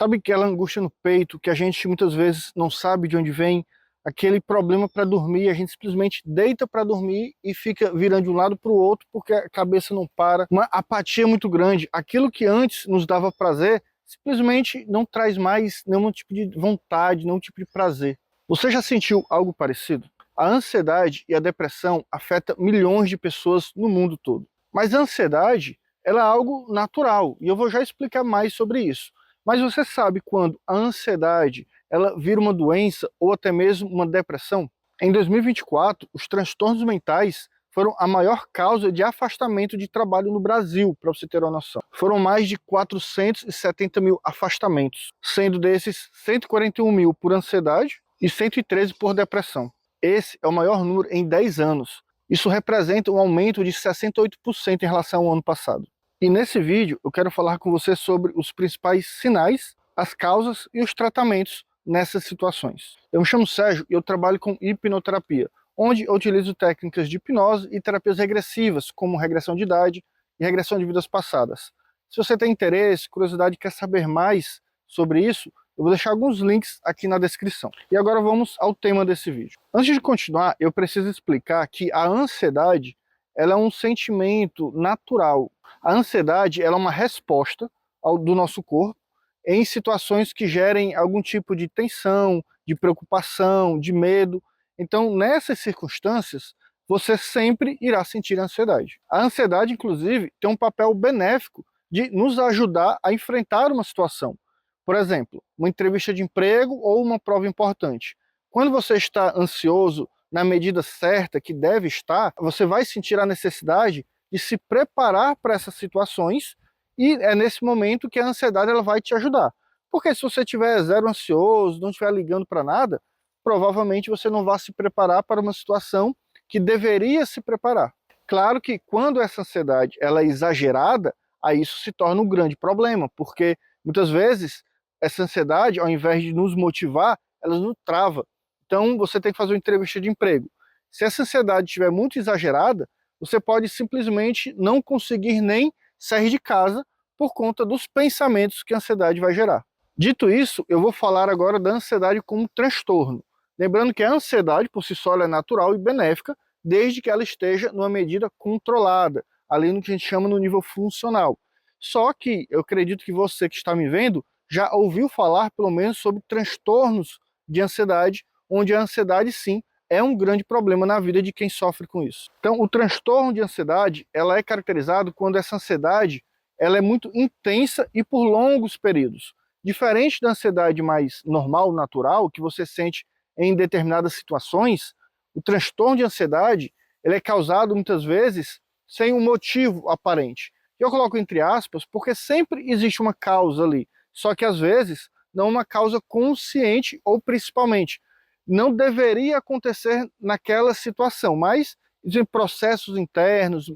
Sabe aquela angústia no peito que a gente muitas vezes não sabe de onde vem? Aquele problema para dormir, a gente simplesmente deita para dormir e fica virando de um lado para o outro porque a cabeça não para. Uma apatia muito grande. Aquilo que antes nos dava prazer, simplesmente não traz mais nenhum tipo de vontade, nenhum tipo de prazer. Você já sentiu algo parecido? A ansiedade e a depressão afetam milhões de pessoas no mundo todo. Mas a ansiedade, ela é algo natural, e eu vou já explicar mais sobre isso. Mas você sabe quando a ansiedade ela vira uma doença ou até mesmo uma depressão? Em 2024, os transtornos mentais foram a maior causa de afastamento de trabalho no Brasil, para você ter uma noção. Foram mais de 470 mil afastamentos, sendo desses 141 mil por ansiedade e 113 por depressão. Esse é o maior número em 10 anos. Isso representa um aumento de 68% em relação ao ano passado. E nesse vídeo eu quero falar com você sobre os principais sinais, as causas e os tratamentos nessas situações. Eu me chamo Sérgio e eu trabalho com hipnoterapia, onde eu utilizo técnicas de hipnose e terapias regressivas, como regressão de idade e regressão de vidas passadas. Se você tem interesse, curiosidade e quer saber mais sobre isso, eu vou deixar alguns links aqui na descrição. E agora vamos ao tema desse vídeo. Antes de continuar, eu preciso explicar que a ansiedade ela é um sentimento natural. A ansiedade ela é uma resposta do nosso corpo em situações que gerem algum tipo de tensão, de preocupação, de medo. Então, nessas circunstâncias, você sempre irá sentir ansiedade. A ansiedade, inclusive, tem um papel benéfico de nos ajudar a enfrentar uma situação. Por exemplo, uma entrevista de emprego ou uma prova importante. Quando você está ansioso na medida certa que deve estar, você vai sentir a necessidade de se preparar para essas situações e é nesse momento que a ansiedade ela vai te ajudar. Porque se você estiver zero ansioso, não estiver ligando para nada, provavelmente você não vai se preparar para uma situação que deveria se preparar. Claro que quando essa ansiedade ela é exagerada, aí isso se torna um grande problema, porque muitas vezes essa ansiedade, ao invés de nos motivar, ela nos trava. Então você tem que fazer uma entrevista de emprego. Se essa ansiedade estiver muito exagerada, você pode simplesmente não conseguir nem sair de casa por conta dos pensamentos que a ansiedade vai gerar. Dito isso, eu vou falar agora da ansiedade como transtorno. Lembrando que a ansiedade por si só é natural e benéfica, desde que ela esteja numa medida controlada, ali no que a gente chama no nível funcional. Só que eu acredito que você que está me vendo já ouviu falar pelo menos sobre transtornos de ansiedade, onde a ansiedade sim é um grande problema na vida de quem sofre com isso. Então, o transtorno de ansiedade, ela é caracterizado quando essa ansiedade ela é muito intensa e por longos períodos. Diferente da ansiedade mais normal, natural, que você sente em determinadas situações, o transtorno de ansiedade ele é causado muitas vezes sem um motivo aparente. Eu coloco entre aspas porque sempre existe uma causa ali, só que às vezes não uma causa consciente ou principalmente não deveria acontecer naquela situação, mas existem processos internos,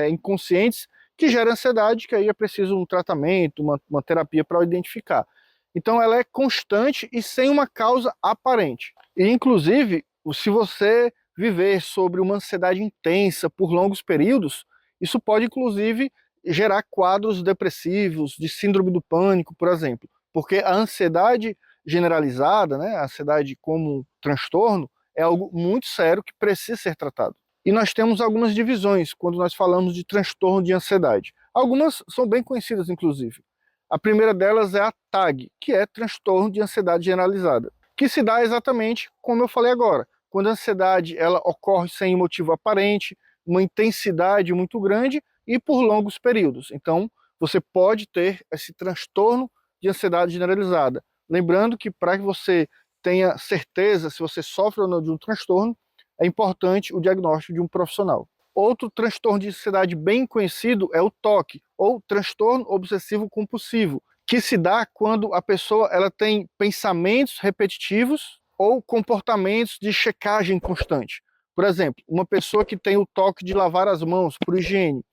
inconscientes, que geram ansiedade, que aí é preciso um tratamento, uma terapia para identificar. Então ela é constante e sem uma causa aparente. E inclusive, se você viver sobre uma ansiedade intensa por longos períodos, isso pode inclusive gerar quadros depressivos, de síndrome do pânico, por exemplo. Porque a ansiedade generalizada, né, a ansiedade como transtorno, é algo muito sério que precisa ser tratado. E nós temos algumas divisões quando nós falamos de transtorno de ansiedade. Algumas são bem conhecidas, inclusive. A primeira delas é a TAG, que é transtorno de ansiedade generalizada, que se dá exatamente como eu falei agora, quando a ansiedade ela ocorre sem motivo aparente, uma intensidade muito grande e por longos períodos. Então, você pode ter esse transtorno de ansiedade generalizada. Lembrando que para que você tenha certeza se você sofre ou não de um transtorno, é importante o diagnóstico de um profissional. Outro transtorno de ansiedade bem conhecido é o TOC, ou transtorno obsessivo compulsivo, que se dá quando a pessoa ela tem pensamentos repetitivos ou comportamentos de checagem constante. Por exemplo, uma pessoa que tem o toque de lavar as mãos por higiene,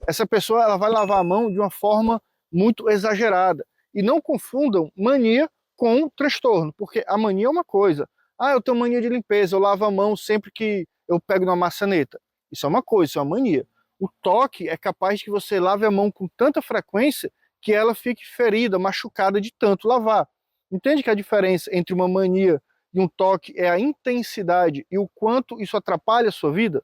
essa pessoa ela vai lavar a mão de uma forma muito exagerada. E não confundam mania com transtorno, porque a mania é uma coisa. Ah, eu tenho mania de limpeza, eu lavo a mão sempre que eu pego na maçaneta. Isso é uma coisa, isso é uma mania. O toque é capaz de que você lave a mão com tanta frequência que ela fique ferida, machucada de tanto lavar. Entende que a diferença entre uma mania e um toque é a intensidade e o quanto isso atrapalha a sua vida?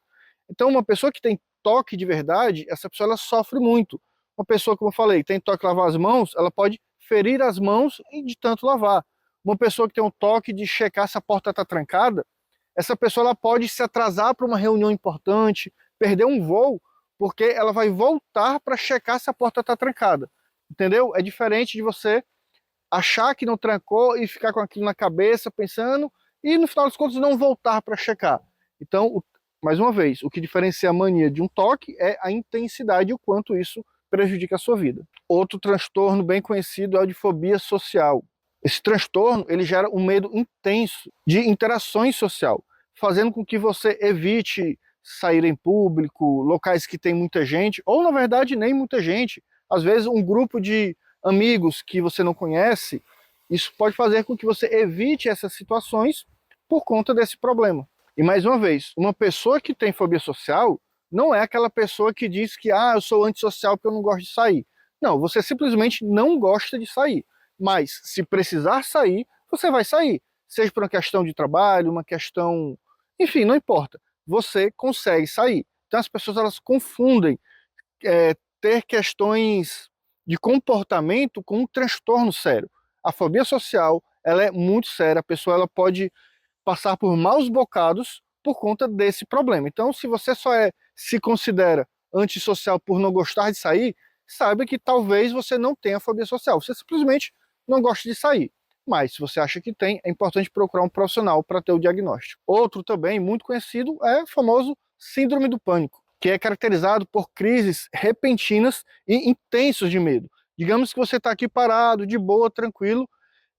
Então, uma pessoa que tem toque de verdade, essa pessoa ela sofre muito. Uma pessoa, como eu falei, tem toque de lavar as mãos, ela pode ferir as mãos de tanto lavar. Uma pessoa que tem um toque de checar se a porta está trancada, essa pessoa ela pode se atrasar para uma reunião importante, perder um voo, porque ela vai voltar para checar se a porta está trancada. Entendeu? É diferente de você achar que não trancou e ficar com aquilo na cabeça, pensando, e no final das contas não voltar para checar. Então, mais uma vez, o que diferencia a mania de um toque é a intensidade e o quanto isso prejudica a sua vida. Outro transtorno bem conhecido é o de fobia social. Esse transtorno ele gera um medo intenso de interações social, fazendo com que você evite sair em público, locais que tem muita gente, ou na verdade nem muita gente. Às vezes um grupo de amigos que você não conhece, isso pode fazer com que você evite essas situações por conta desse problema. E mais uma vez, uma pessoa que tem fobia social não é aquela pessoa que diz que eu sou antissocial porque eu não gosto de sair. Não, você simplesmente não gosta de sair. Mas se precisar sair, você vai sair. Seja por uma questão de trabalho, uma questão... Enfim, não importa. Você consegue sair. Então as pessoas elas confundem ter questões de comportamento com um transtorno sério. A fobia social ela é muito séria. A pessoa ela pode passar por maus bocados por conta desse problema. Então, se você só se considera antissocial por não gostar de sair, saiba que talvez você não tenha fobia social. Você simplesmente não gosta de sair. Mas, se você acha que tem, é importante procurar um profissional para ter o diagnóstico. Outro também, muito conhecido, é o famoso síndrome do pânico, que é caracterizado por crises repentinas e intensos de medo. Digamos que você está aqui parado, de boa, tranquilo,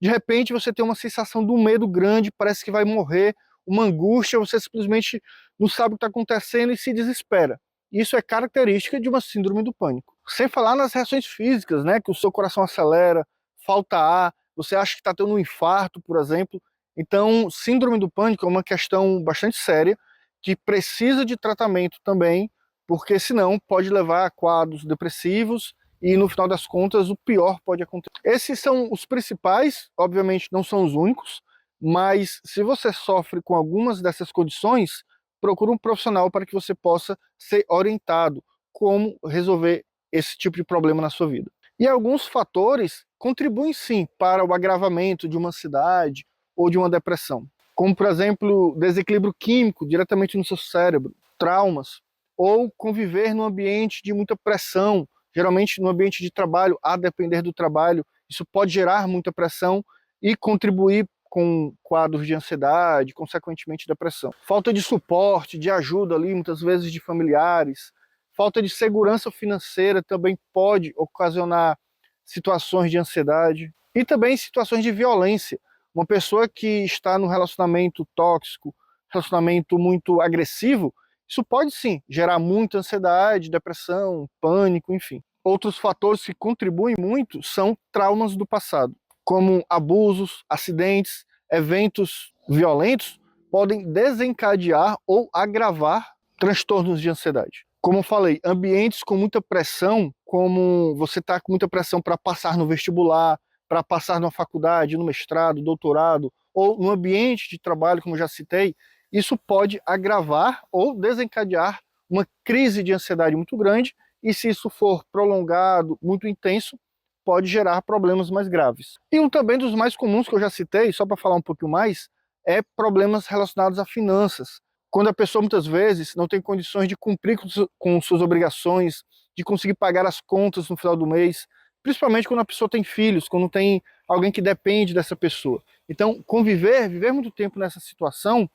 de repente você tem uma sensação de um medo grande, parece que vai morrer, uma angústia, você simplesmente não sabe o que está acontecendo e se desespera. Isso é característica de uma síndrome do pânico. Sem falar nas reações físicas, né, que o seu coração acelera, falta ar, você acha que está tendo um infarto, por exemplo. Então, síndrome do pânico é uma questão bastante séria, que precisa de tratamento também, porque senão pode levar a quadros depressivos e no final das contas o pior pode acontecer. Esses são os principais, obviamente não são os únicos, mas se você sofre com algumas dessas condições, procure um profissional para que você possa ser orientado como resolver esse tipo de problema na sua vida. E alguns fatores contribuem sim para o agravamento de uma ansiedade ou de uma depressão, como por exemplo desequilíbrio químico diretamente no seu cérebro, traumas, ou conviver num ambiente de muita pressão, geralmente no ambiente de trabalho, a depender do trabalho, isso pode gerar muita pressão e contribuir com quadros de ansiedade, consequentemente depressão. Falta de suporte, de ajuda ali, muitas vezes de familiares, falta de segurança financeira também pode ocasionar situações de ansiedade e também situações de violência. Uma pessoa que está num relacionamento tóxico, relacionamento muito agressivo, isso pode sim gerar muita ansiedade, depressão, pânico, enfim. Outros fatores que contribuem muito são traumas do passado, como abusos, acidentes, eventos violentos podem desencadear ou agravar transtornos de ansiedade. Como eu falei, ambientes com muita pressão, como você está com muita pressão para passar no vestibular, para passar numa faculdade, no mestrado, doutorado, ou no ambiente de trabalho, como eu já citei, isso pode agravar ou desencadear uma crise de ansiedade muito grande, e se isso for prolongado, muito intenso, pode gerar problemas mais graves. E um também dos mais comuns que eu já citei, só para falar um pouquinho mais, é problemas relacionados a finanças. Quando a pessoa muitas vezes não tem condições de cumprir com suas obrigações, de conseguir pagar as contas no final do mês, principalmente quando a pessoa tem filhos, quando tem alguém que depende dessa pessoa. Então, viver muito tempo nessa situação,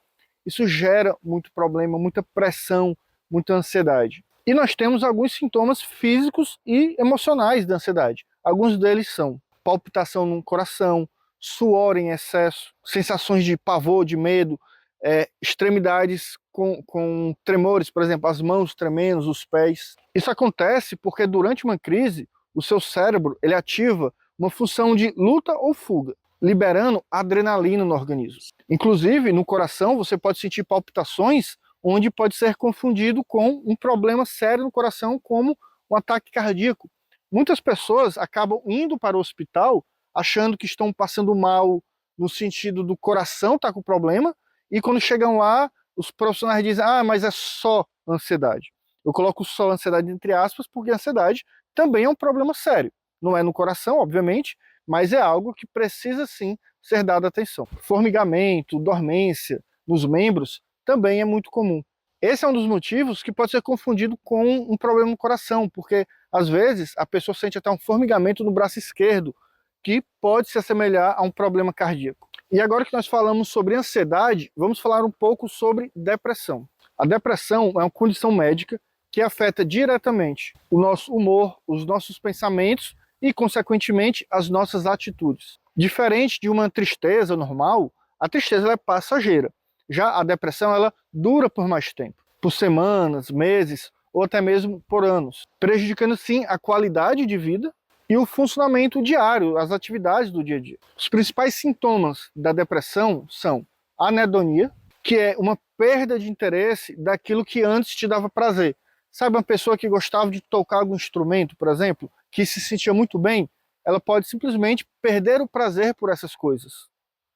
isso gera muito problema, muita pressão, muita ansiedade. E nós temos alguns sintomas físicos e emocionais da ansiedade. Alguns deles são palpitação no coração, suor em excesso, sensações de pavor, de medo, extremidades com tremores, por exemplo, as mãos tremendo, os pés. Isso acontece porque durante uma crise, o seu cérebro ele ativa uma função de luta ou fuga, liberando adrenalina no organismo. Inclusive, no coração, você pode sentir palpitações onde pode ser confundido com um problema sério no coração, como um ataque cardíaco, Muitas pessoas acabam indo para o hospital achando que estão passando mal no sentido do coração tá com problema, e quando chegam lá, os profissionais dizem, ah, mas é só ansiedade. Eu coloco só ansiedade entre aspas, porque a ansiedade também é um problema sério. Não é no coração, obviamente, mas é algo que precisa sim ser dado atenção. Formigamento, dormência nos membros também é muito comum. Esse é um dos motivos que pode ser confundido com um problema no coração, porque às vezes a pessoa sente até um formigamento no braço esquerdo, que pode se assemelhar a um problema cardíaco. E agora que nós falamos sobre ansiedade, vamos falar um pouco sobre depressão. A depressão é uma condição médica que afeta diretamente o nosso humor, os nossos pensamentos e, consequentemente, as nossas atitudes. Diferente de uma tristeza normal, a tristeza ela é passageira. Já a depressão ela dura por mais tempo, por semanas, meses ou até mesmo por anos, prejudicando sim a qualidade de vida e o funcionamento diário, as atividades do dia a dia. Os principais sintomas da depressão são a anedonia, que é uma perda de interesse daquilo que antes te dava prazer. Sabe, uma pessoa que gostava de tocar algum instrumento, por exemplo, que se sentia muito bem, ela pode simplesmente perder o prazer por essas coisas,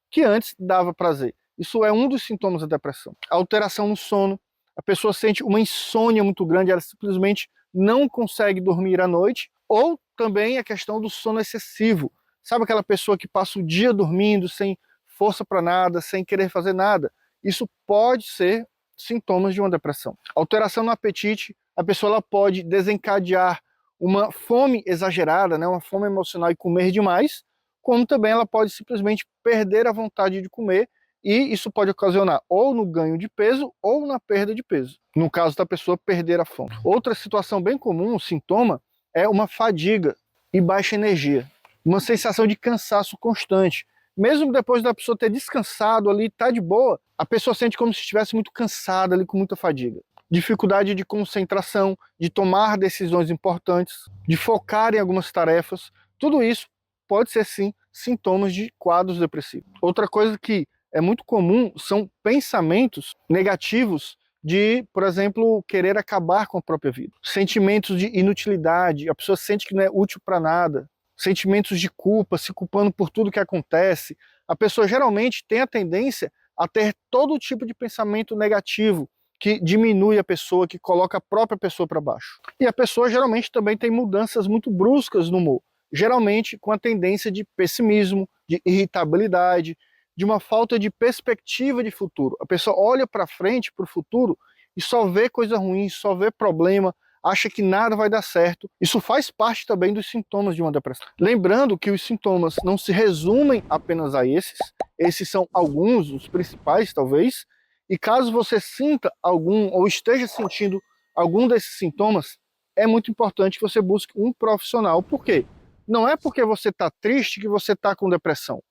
que antes dava prazer. Isso é um dos sintomas da depressão. A alteração no sono, a pessoa sente uma insônia muito grande, ela simplesmente não consegue dormir à noite, ou também a questão do sono excessivo. Sabe aquela pessoa que passa o dia dormindo sem força para nada, sem querer fazer nada? Isso pode ser sintomas de uma depressão. Alteração no apetite, a pessoa ela pode desencadear uma fome exagerada, né, uma fome emocional e comer demais, como também ela pode simplesmente perder a vontade de comer, e isso pode ocasionar ou no ganho de peso ou na perda de peso, no caso da pessoa perder a fome. Outra situação bem comum, um sintoma, é uma fadiga e baixa energia, uma sensação de cansaço constante. Mesmo depois da pessoa ter descansado ali, tá de boa, a pessoa sente como se estivesse muito cansada ali, com muita fadiga. Dificuldade de concentração, de tomar decisões importantes, de focar em algumas tarefas, tudo isso pode ser sim sintomas de quadros depressivos. Outra coisa que é muito comum são pensamentos negativos de, por exemplo, querer acabar com a própria vida. Sentimentos de inutilidade, a pessoa sente que não é útil para nada. Sentimentos de culpa, se culpando por tudo que acontece. A pessoa geralmente tem a tendência a ter todo tipo de pensamento negativo, que diminui a pessoa, que coloca a própria pessoa para baixo. E a pessoa geralmente também tem mudanças muito bruscas no humor, geralmente com a tendência de pessimismo, de irritabilidade, de uma falta de perspectiva de futuro. A pessoa olha para frente, para o futuro, e só vê coisa ruim, só vê problema, acha que nada vai dar certo. Isso faz parte também dos sintomas de uma depressão. Lembrando que os sintomas não se resumem apenas a esses são alguns, os principais talvez, e caso você sinta algum, ou esteja sentindo algum desses sintomas, é muito importante que você busque um profissional. Por quê? Não é porque você está triste que você está com depressão.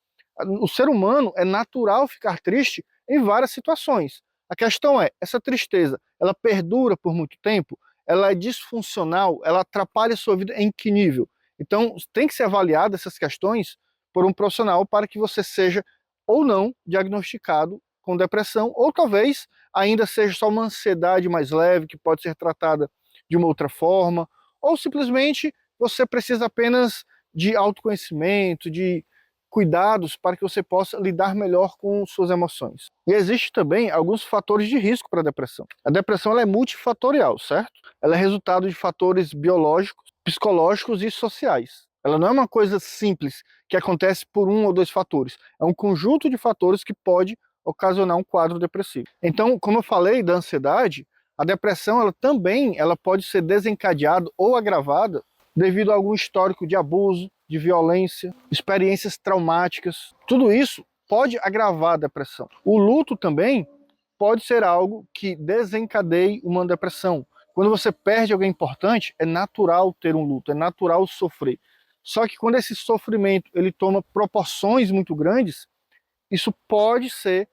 O ser humano é natural ficar triste em várias situações. A questão é, essa tristeza, ela perdura por muito tempo? Ela é disfuncional? Ela atrapalha a sua vida em que nível? Então, tem que ser avaliada essas questões por um profissional para que você seja ou não diagnosticado com depressão, ou talvez ainda seja só uma ansiedade mais leve, que pode ser tratada de uma outra forma, ou simplesmente você precisa apenas de autoconhecimento, de cuidados para que você possa lidar melhor com suas emoções. E existe também alguns fatores de risco para a depressão. A depressão ela é multifatorial, certo? Ela é resultado de fatores biológicos, psicológicos e sociais. Ela não é uma coisa simples que acontece por um ou dois fatores. É um conjunto de fatores que pode ocasionar um quadro depressivo. Então, como eu falei da ansiedade, a depressão ela pode ser desencadeada ou agravada devido a algum histórico de abuso, de violência, experiências traumáticas. Tudo isso pode agravar a depressão. O luto também pode ser algo que desencadeie uma depressão. Quando você perde alguém importante, é natural ter um luto, é natural sofrer. Só que quando esse sofrimento ele toma proporções muito grandes, isso pode ser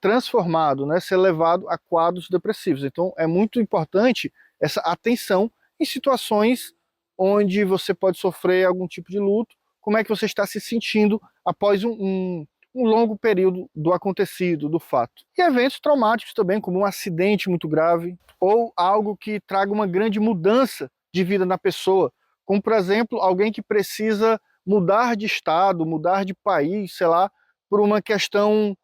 transformado, né, ser levado a quadros depressivos. Então é muito importante essa atenção em situações onde você pode sofrer algum tipo de luto, como é que você está se sentindo após um longo período do acontecido, do fato. E eventos traumáticos também, como um acidente muito grave, ou algo que traga uma grande mudança de vida na pessoa, como por exemplo, alguém que precisa mudar de estado, mudar de país, sei lá, por uma questão,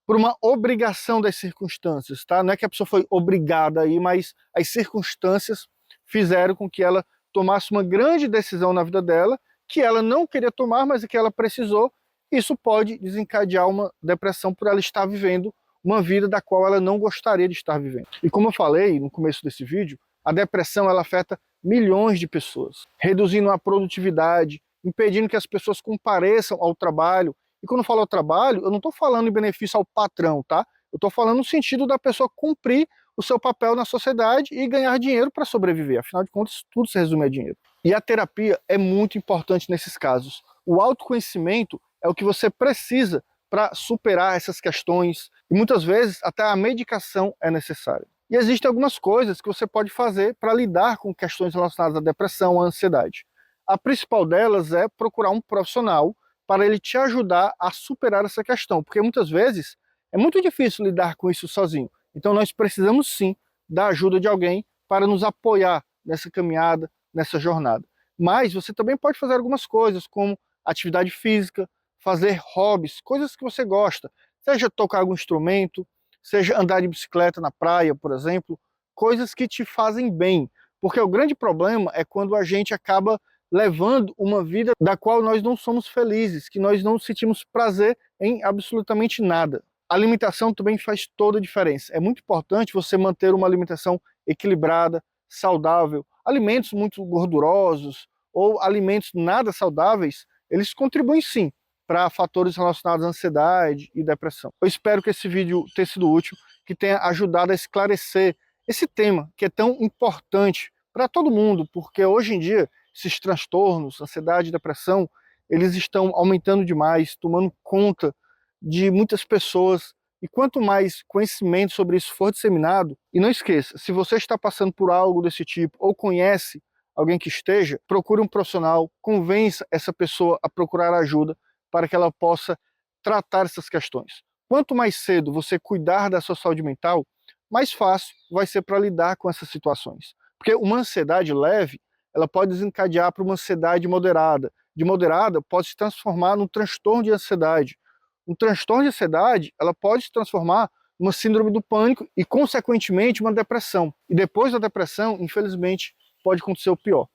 por uma obrigação das circunstâncias, tá? Não é que a pessoa foi obrigada aí, mas as circunstâncias fizeram com que ela tomasse uma grande decisão na vida dela, que ela não queria tomar, mas que ela precisou. Isso pode desencadear uma depressão por ela estar vivendo uma vida da qual ela não gostaria de estar vivendo. E como eu falei no começo desse vídeo, a depressão ela afeta milhões de pessoas, reduzindo a produtividade, impedindo que as pessoas compareçam ao trabalho. E quando eu falo ao trabalho, eu não estou falando em benefício ao patrão, tá? Eu estou falando no sentido da pessoa cumprir o seu papel na sociedade e ganhar dinheiro para sobreviver. Afinal de contas, tudo se resume a dinheiro. E a terapia é muito importante nesses casos. O autoconhecimento é o que você precisa para superar essas questões, e muitas vezes até a medicação é necessária. E existem algumas coisas que você pode fazer para lidar com questões relacionadas à depressão, à ansiedade. A principal delas é procurar um profissional para ele te ajudar a superar essa questão, porque muitas vezes é muito difícil lidar com isso sozinho. Então nós precisamos sim da ajuda de alguém para nos apoiar nessa caminhada, nessa jornada. Mas você também pode fazer algumas coisas, como atividade física, fazer hobbies, coisas que você gosta, seja tocar algum instrumento, seja andar de bicicleta na praia, por exemplo, coisas que te fazem bem, porque o grande problema é quando a gente acaba levando uma vida da qual nós não somos felizes, que nós não sentimos prazer em absolutamente nada. A alimentação também faz toda a diferença. É muito importante você manter uma alimentação equilibrada, saudável. Alimentos muito gordurosos ou alimentos nada saudáveis, eles contribuem sim para fatores relacionados à ansiedade e depressão. Eu espero que esse vídeo tenha sido útil, que tenha ajudado a esclarecer esse tema que é tão importante para todo mundo, porque hoje em dia esses transtornos, ansiedade e depressão, eles estão aumentando demais, tomando conta de muitas pessoas, e quanto mais conhecimento sobre isso for disseminado, e não esqueça, se você está passando por algo desse tipo, ou conhece alguém que esteja, procure um profissional, convença essa pessoa a procurar ajuda, para que ela possa tratar essas questões. Quanto mais cedo você cuidar da sua saúde mental, mais fácil vai ser para lidar com essas situações. Porque uma ansiedade leve, ela pode desencadear para uma ansiedade moderada. De moderada, pode se transformar num transtorno de ansiedade. Um transtorno de ansiedade, ela pode se transformar numa síndrome do pânico e, consequentemente, uma depressão. E depois da depressão, infelizmente, pode acontecer o pior.